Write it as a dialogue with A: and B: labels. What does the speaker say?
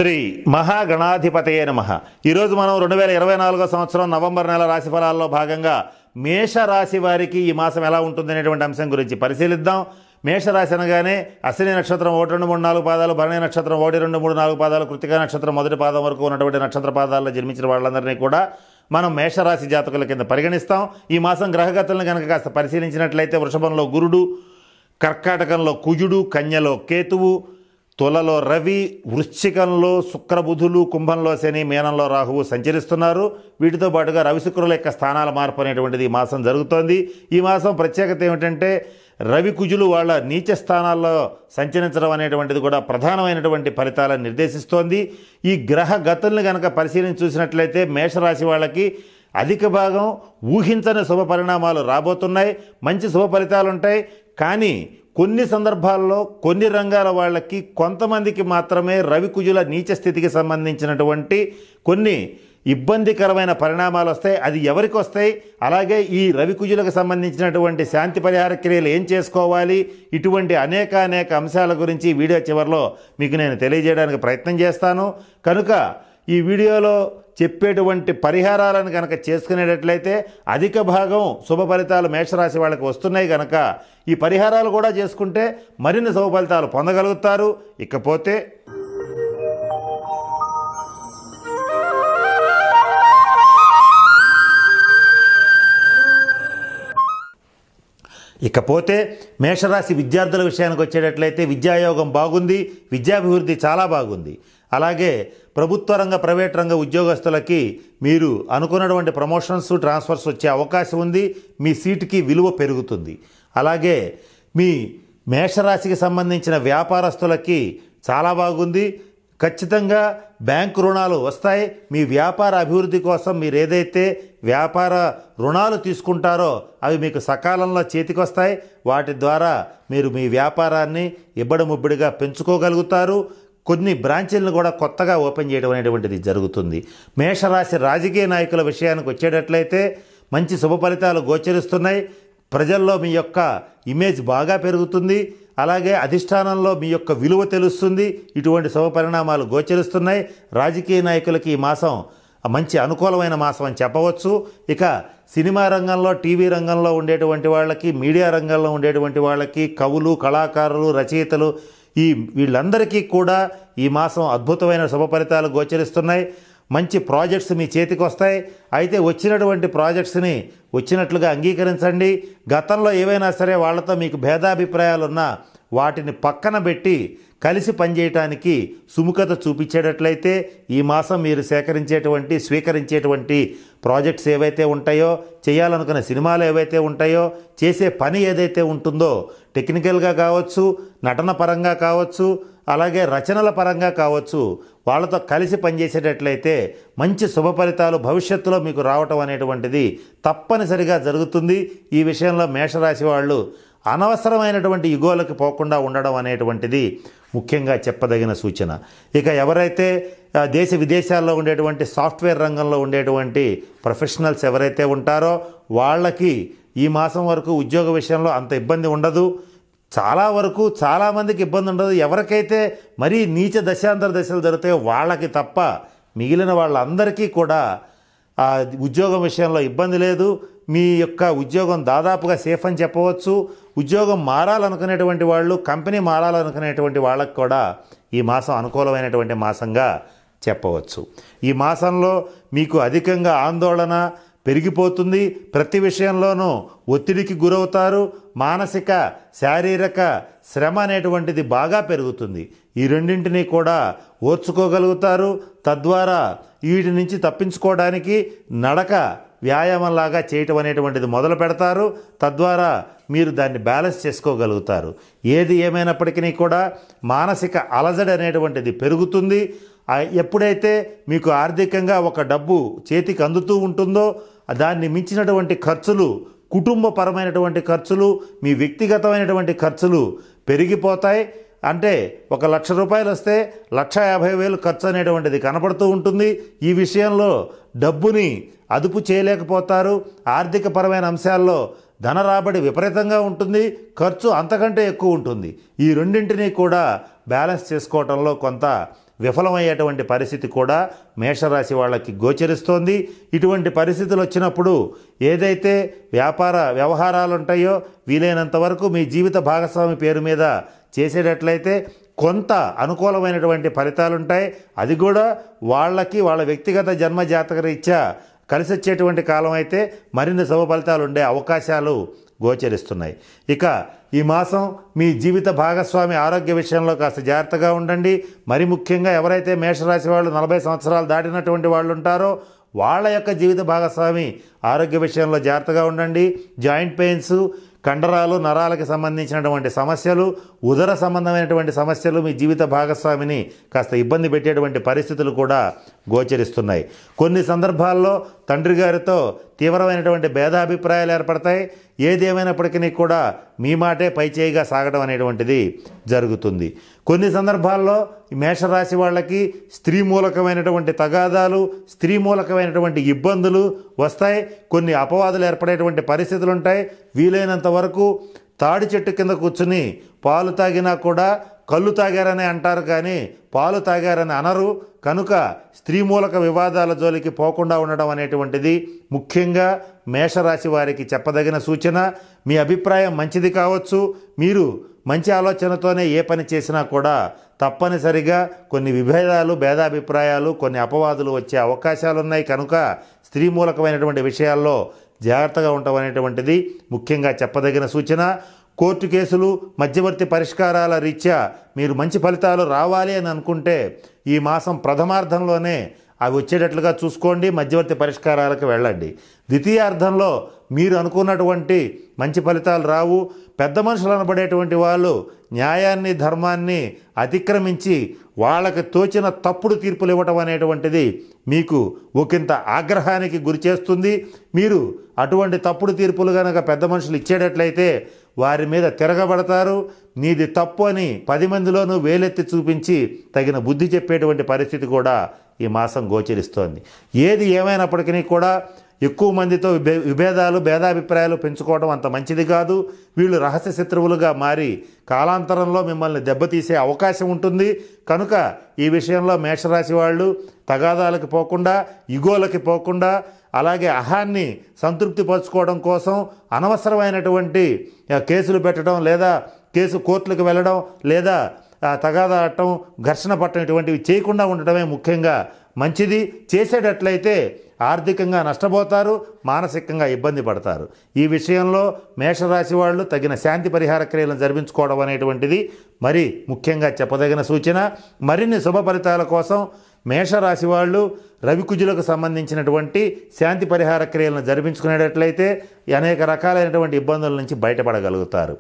A: శ్రీ మహాగణాధిపతయే నమః. ఈరోజు మనం 2024 సంవత్సరం నవంబర్ నెల రాశి ఫలాల్లో భాగంగా మేషరాశి వారికి ఈ మాసం ఎలా ఉంటుంది అనేటువంటి అంశం గురించి పరిశీలిద్దాం. మేషరాశి అనగానే అశ్విని నక్షత్రం 1, 2, 3, 4 పాదాలు, భరణి నక్షత్రం 1, 2, 3, 4 పాదాలు, కృత్తికా నక్షత్రం మొదటి పాదం వరకు ఉన్నటువంటి నక్షత్ర పాదాల్లో జన్మించిన వాళ్ళందరినీ కూడా మనం మేషరాశి జాతకుల కింద పరిగణిస్తాం. ఈ మాసం గ్రహగతులను కనుక కాస్త పరిశీలించినట్లయితే వృషభంలో గురుడు, కర్కాటకంలో కుజుడు, కన్యలో కేతువు, తులలో రవి, వృశ్చికంలో శుక్రబుధులు, కుంభంలో శని, మీనంలో రాహువు సంచరిస్తున్నారు. వీటితో పాటుగా రవి శుక్రుల యొక్క స్థానాల మార్పు అనేటువంటిది ఈ మాసం జరుగుతోంది. ఈ మాసం ప్రత్యేకత ఏమిటంటే రవి కుజులు వాళ్ళ నీచ స్థానాల్లో సంచరించడం అనేటువంటిది కూడా ప్రధానమైనటువంటి ఫలితాలను నిర్దేశిస్తోంది. ఈ గ్రహ గతుల్ని కనుక పరిశీలించి చూసినట్లయితే మేషరాశి వాళ్ళకి అధిక భాగం ఊహించని శుభ పరిణామాలు రాబోతున్నాయి. మంచి శుభ ఫలితాలు ఉంటాయి. కానీ కొన్ని సందర్భాల్లో కొన్ని రంగాల వాళ్ళకి కొంతమందికి మాత్రమే రవి కుజుల నీచ స్థితికి సంబంధించినటువంటి కొన్ని ఇబ్బందికరమైన పరిణామాలు వస్తాయి. అది ఎవరికి వస్తాయి, అలాగే ఈ రవి కుజులకు సంబంధించినటువంటి శాంతి పరిహార క్రియలు ఏం చేసుకోవాలి, ఇటువంటి అనేక అంశాల గురించి ఈ వీడియో చివరిలో మీకు నేను తెలియజేయడానికి ప్రయత్నం చేస్తాను. కనుక ఈ వీడియోలో చెప్పేటువంటి పరిహారాలను కనుక చేసుకునేటట్లయితే అధిక భాగం శుభ ఫలితాలు మేషరాశి వాళ్ళకి వస్తున్నాయి. కనుక ఈ పరిహారాలు కూడా చేసుకుంటే మరిన్ని శుభ ఫలితాలు పొందగలుగుతారు. ఇకపోతే మేషరాశి విద్యార్థుల విషయానికి వచ్చేటట్లయితే విద్యాయోగం బాగుంది, విద్యాభివృద్ధి చాలా బాగుంది. అలాగే ప్రభుత్వ రంగ, ప్రైవేట్ రంగ ఉద్యోగస్తులకి మీరు అనుకున్నటువంటి ప్రమోషన్స్, ట్రాన్స్ఫర్స్ వచ్చే అవకాశం ఉంది. మీ సీటుకి విలువ పెరుగుతుంది. అలాగే మీ మేషరాశికి సంబంధించిన వ్యాపారస్తులకి చాలా బాగుంది. ఖచ్చితంగా బ్యాంకు రుణాలు వస్తాయి. మీ వ్యాపార అభివృద్ధి కోసం మీరు ఏదైతే వ్యాపార రుణాలు తీసుకుంటారో అవి మీకు సకాలంలో చేతికొస్తాయి. వాటి ద్వారా మీరు మీ వ్యాపారాన్ని ఇబ్బడిముబ్బడిగా పెంచుకోగలుగుతారు. కొన్ని బ్రాంచీలను కూడా కొత్తగా ఓపెన్ చేయడం అనేటువంటిది జరుగుతుంది. మేషరాశి రాజకీయ నాయకుల విషయానికి వచ్చేటట్లయితే మంచి శుభ ఫలితాలు గోచరిస్తున్నాయి. ప్రజల్లో మీ యొక్క ఇమేజ్ బాగా పెరుగుతుంది. అలాగే అధిష్టానంలో మీ యొక్క విలువ తెలుస్తుంది. ఇటువంటి శుభ పరిణామాలు గోచరిస్తున్నాయి. రాజకీయ నాయకులకి ఈ మాసం మంచి అనుకూలమైన మాసం అని చెప్పవచ్చు. ఇక సినిమా రంగంలో, టీవీ రంగంలో ఉండేటువంటి వాళ్ళకి, మీడియా రంగంలో ఉండేటువంటి వాళ్ళకి, కవులు, కళాకారులు, రచయితలు, వీళ్ళందరికీ కూడా ఈ మాసం అద్భుతమైన శుభ ఫలితాలు గోచరిస్తున్నాయి. మంచి ప్రాజెక్ట్స్ మీ చేతికి వస్తాయి. అయితే వచ్చినటువంటి ప్రాజెక్ట్స్ని వచ్చినట్లుగా అంగీకరించండి. గతంలో ఏవైనా సరే వాళ్ళతో మీకు భేదాభిప్రాయాలున్నా వాటిని పక్కన పెట్టి కలిసి పనిచేయటానికి సుముఖత చూపించేటట్లయితే ఈ మాసం మీరు స్వీకరించేటువంటి ప్రాజెక్ట్స్ ఏవైతే ఉంటాయో, చేయాలనుకున్న సినిమాలు ఏవైతే ఉంటాయో, చేసే పని ఏదైతే ఉంటుందో, టెక్నికల్గా కావచ్చు, నటన పరంగా కావచ్చు, అలాగే రచనల పరంగా కావచ్చు, వాళ్ళతో కలిసి పనిచేసేటట్లయితే మంచి శుభ ఫలితాలు భవిష్యత్తులో మీకు రావటం అనేటువంటిది తప్పనిసరిగా జరుగుతుంది. ఈ విషయంలో మేషరాశి వాళ్ళు అనవసరమైనటువంటి యుగోలకు పోకుండా ఉండడం అనేటువంటిది ముఖ్యంగా చెప్పదగిన సూచన. ఇక ఎవరైతే దేశ విదేశాల్లో ఉండేటువంటి సాఫ్ట్వేర్ రంగంలో ఉండేటువంటి ప్రొఫెషనల్స్ ఎవరైతే ఉంటారో వాళ్ళకి ఈ మాసం వరకు ఉద్యోగ విషయంలో అంత ఇబ్బంది ఉండదు. చాలామందికి ఇబ్బంది ఉండదు. ఎవరికైతే మరీ నీచ దశాంతర దశలు జరుగుతాయో వాళ్ళకి తప్ప మిగిలిన వాళ్ళందరికీ కూడా ఉద్యోగం విషయంలో ఇబ్బంది లేదు. మీ యొక్క ఉద్యోగం దాదాపుగా సేఫ్ అని చెప్పవచ్చు. ఉద్యోగం మారాలనుకునేటువంటి వాళ్ళు, కంపెనీ మారాలనుకునేటువంటి వాళ్ళకు కూడా ఈ మాసం అనుకూలమైనటువంటి మాసంగా చెప్పవచ్చు. ఈ మాసంలో మీకు అధికంగా ఆందోళన పెరిగిపోతుంది. ప్రతి విషయంలోనూ ఒత్తిడికి గురవుతారు. మానసిక, శారీరక శ్రమ అనేటువంటిది బాగా పెరుగుతుంది. ఈ రెండింటినీ కూడా ఓర్చుకోగలుగుతారు. తద్వారా వీటి నుంచి తప్పించుకోవడానికి నడక వ్యాయామంలాగా చేయటం అనేటువంటిది మొదలు పెడతారు. తద్వారా మీరు దాన్ని బ్యాలెన్స్ చేసుకోగలుగుతారు. ఏది ఏమైనప్పటికీ కూడా మానసిక అలజడి అనేటువంటిది పెరుగుతుంది. ఎప్పుడైతే మీకు ఆర్థికంగా ఒక డబ్బు చేతికి అందుతూ ఉంటుందో దాన్ని మించినటువంటి ఖర్చులు, కుటుంబపరమైనటువంటి ఖర్చులు, మీ వ్యక్తిగతమైనటువంటి ఖర్చులు పెరిగిపోతాయి. అంటే 1,00,000 రూపాయలు వస్తే 1,50,000 ఖర్చు అనేటువంటిది కనపడుతూ ఉంటుంది. ఈ విషయంలో డబ్బుని అదుపు చేయలేకపోతారు. ఆర్థిక పరమైన అంశాల్లో ధన రాబడి విపరీతంగా ఉంటుంది, ఖర్చు అంతకంటే ఎక్కువ ఉంటుంది. ఈ రెండింటినీ కూడా బ్యాలెన్స్ చేసుకోవటంలో కొంత విఫలమయ్యేటువంటి పరిస్థితి కూడా మేషరాశి వాళ్ళకి గోచరిస్తోంది. ఇటువంటి పరిస్థితులు వచ్చినప్పుడు ఏదైతే వ్యవహారాలు ఉంటాయో వీలైనంత వరకు మీ జీవిత భాగస్వామి పేరు మీద చేసేటట్లయితే కొంత అనుకూలమైనటువంటి ఫలితాలు ఉంటాయి. అది కూడా వాళ్ళ వ్యక్తిగత జన్మ జాతక రీత్యా కలిసి వచ్చేటువంటి కాలం అయితే మరిన్ని శుభ ఫలితాలు ఉండే అవకాశాలు గోచరిస్తున్నాయి. ఇక ఈ మాసం మీ జీవిత భాగస్వామి ఆరోగ్య విషయంలో కాస్త జాగ్రత్తగా ఉండండి. మరి ముఖ్యంగా ఎవరైతే మేషరాశి వాళ్ళు 40 సంవత్సరాలు దాటినటువంటి వాళ్ళు ఉంటారో వాళ్ళ యొక్క జీవిత భాగస్వామి ఆరోగ్య విషయంలో జాగ్రత్తగా ఉండండి. జాయింట్ పెయిన్స్, కండరాలు, నరాలకు సంబంధించినటువంటి సమస్యలు, ఉదర సంబంధమైనటువంటి సమస్యలు మీ జీవిత భాగస్వామిని కాస్త ఇబ్బంది పెట్టేటువంటి పరిస్థితులు కూడా గోచరిస్తున్నాయి. కొన్ని సందర్భాల్లో తండ్రి గారితో తీవ్రమైనటువంటి భేదాభిప్రాయాలు ఏర్పడతాయి. ఏది ఏమైనప్పటికీ కూడా మీ మాటే పైచేయిగా సాగడం అనేటువంటిది జరుగుతుంది. కొన్ని సందర్భాల్లో మేషరాశి వాళ్ళకి స్త్రీ మూలకమైనటువంటి తగాదాలు, స్త్రీ మూలకమైనటువంటి ఇబ్బందులు వస్తాయి. కొన్ని అపవాదులు ఏర్పడేటువంటి పరిస్థితులు ఉంటాయి. వీలైనంత వరకు తాడి చెట్టు కింద కూర్చుని పాలు తాగినా కూడా కళ్ళు తాగారని అంటారు, కానీ పాలు తాగారని అనరు. కనుక స్త్రీ మూలక వివాదాల జోలికి పోకుండా ఉండడం అనేటువంటిది ముఖ్యంగా మేషరాశి వారికి చెప్పదగిన సూచన. మీ అభిప్రాయం మంచిది కావచ్చు, మీరు మంచి ఆలోచనతోనే ఏ పని చేసినా కూడా తప్పనిసరిగా కొన్ని భేదాభిప్రాయాలు, కొన్ని అపవాదులు వచ్చే అవకాశాలు ఉన్నాయి. కనుక స్త్రీ మూలకమైనటువంటి విషయాల్లో జాగ్రత్తగా ఉండటం అనేటువంటిది ముఖ్యంగా చెప్పదగిన సూచన. కోర్టు కేసులు, మధ్యవర్తి పరిష్కారాల రీత్యా మీరు మంచి ఫలితాలు రావాలి అని అనుకుంటే ఈ మాసం ప్రథమార్థంలోనే అవి వచ్చేటట్లుగా చూసుకోండి. మధ్యవర్తి పరిష్కారాలకు వెళ్ళండి. ద్వితీయార్థంలో మీరు అనుకున్నటువంటి మంచి ఫలితాలు రావు. పెద్ద మనుషులు అనబడేటువంటి వాళ్ళు న్యాయాన్ని, ధర్మాన్ని అతిక్రమించి వాళ్ళకి తోచిన తప్పుడు తీర్పులు ఇవ్వటం అనేటువంటిది మీకు ఒకంత ఆగ్రహానికి గురి చేస్తుంది. మీరు అటువంటి తప్పుడు తీర్పులు కనుక పెద్ద మనుషులు ఇచ్చేటట్లయితే వారి మీద తిరగబడతారు. నీది తప్పు అని 10 మందిలోనూ వేలెత్తి చూపించి తగిన బుద్ధి చెప్పేటువంటి పరిస్థితి కూడా ఈ మాసం గోచరిస్తోంది. ఏది ఏమైనప్పటికీ కూడా ఎక్కువ మందితో భేదాభిప్రాయాలు పెంచుకోవడం అంత మంచిది కాదు. వీళ్ళు రహస్య శత్రువులుగా మారి కాలాంతరంలో మిమ్మల్ని దెబ్బతీసే అవకాశం ఉంటుంది. కనుక ఈ విషయంలో మేషరాశి వాళ్ళు తగాదాలకు పోకుండా, ఇగోలకి పోకుండా, అలాగే అహాన్ని సంతృప్తి పరచుకోవడం కోసం అనవసరమైనటువంటి కేసులు పెట్టడం, లేదా కోర్టులకు వెళ్ళడం, లేదా తగాదా ఆడటం, ఘర్షణ పట్టడం ఇటువంటివి చేయకుండా ఉండటమే ముఖ్యంగా మంచిది. చేసేటట్లయితే ఆర్థికంగా నష్టపోతారు, మానసికంగా ఇబ్బంది పడతారు. ఈ విషయంలో మేషరాశి వాళ్ళు తగిన శాంతి పరిహార క్రియలను జరిపించుకోవడం అనేటువంటిది మరి ముఖ్యంగా చెప్పదగిన సూచన. మరిన్ని శుభ ఫలితాల కోసం మేషరాశి వాళ్ళు రవికుజులకు సంబంధించినటువంటి శాంతి పరిహార క్రియలను జరిపించుకునేటట్లయితే అనేక రకాలైనటువంటి ఇబ్బందుల నుంచి బయటపడగలుగుతారు.